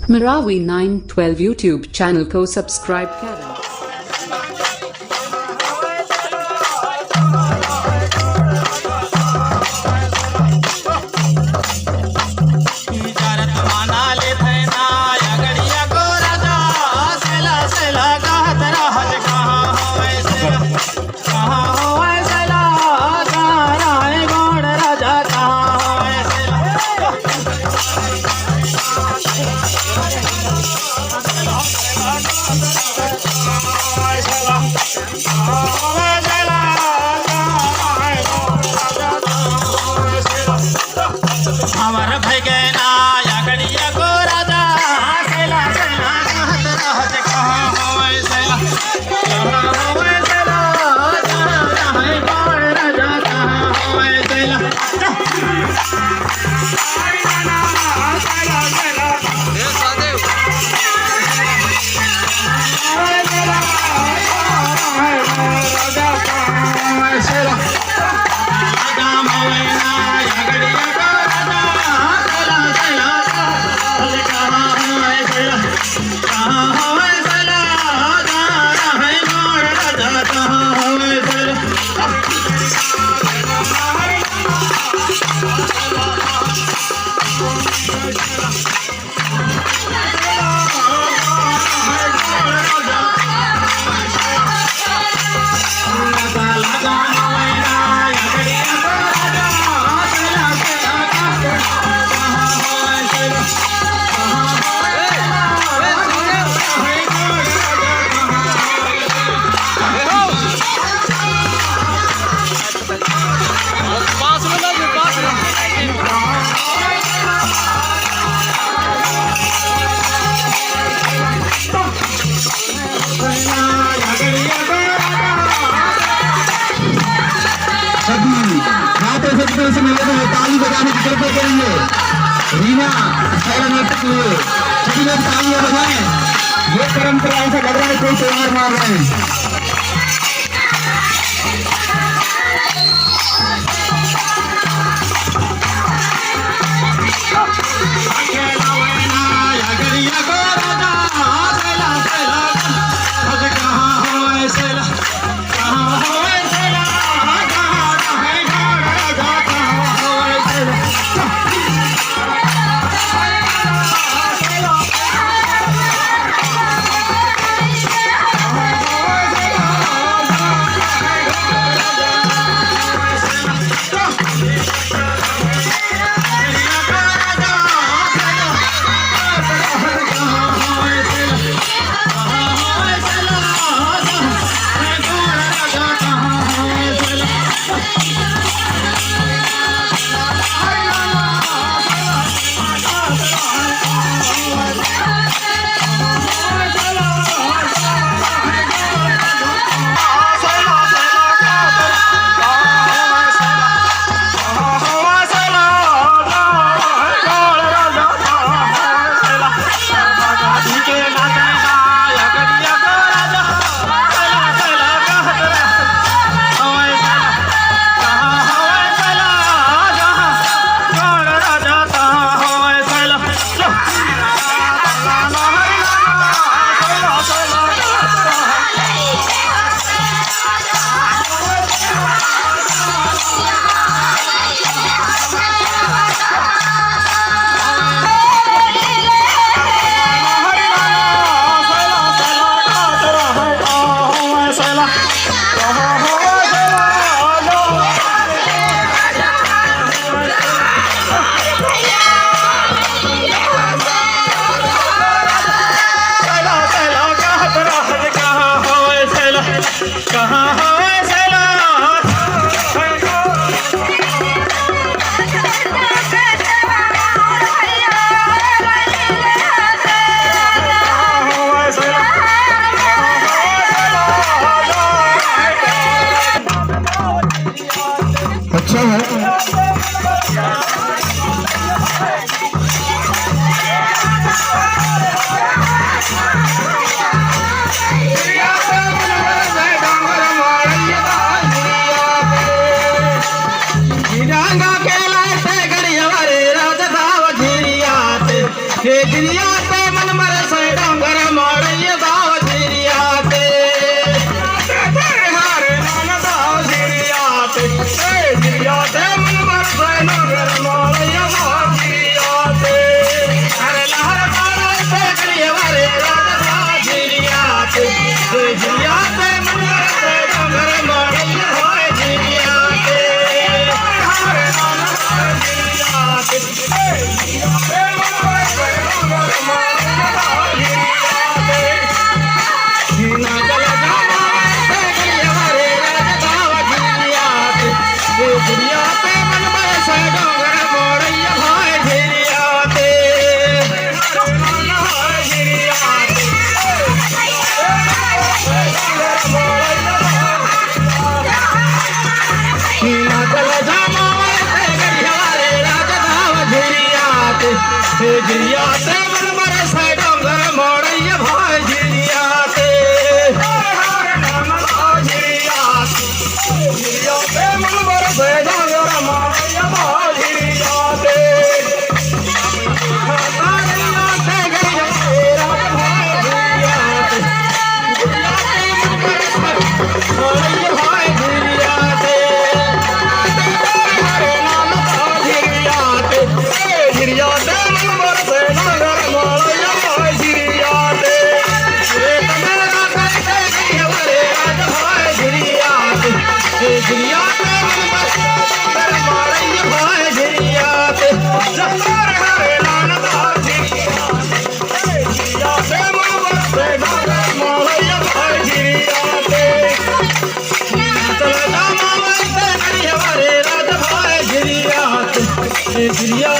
Marawi 912 YouTube channel को subscribe करें। हमार भाई गैना या गड़िया को राजा सैला सैला कहत रहत कहाँ होए सैला कहाँ होए सैला कहाँ है गोड़ राजा कहाँ होए सैला से मिले तो ताली बजाने की कृपा करेंगे। रीना पहला नाटक के लिए सभी लोग तालियां बजाएं। ये परंपरा ऐसा लग रहा है कोई त्योहार मार रहे हैं। अच्छा है। दुनिया पे गिरिया ते मन बरसे डोंगर मोड़ैया भाई गिरिया ते गिरिया ते मन बरसे डोंगर मोड़ैया भाई गिरिया ते गिरिया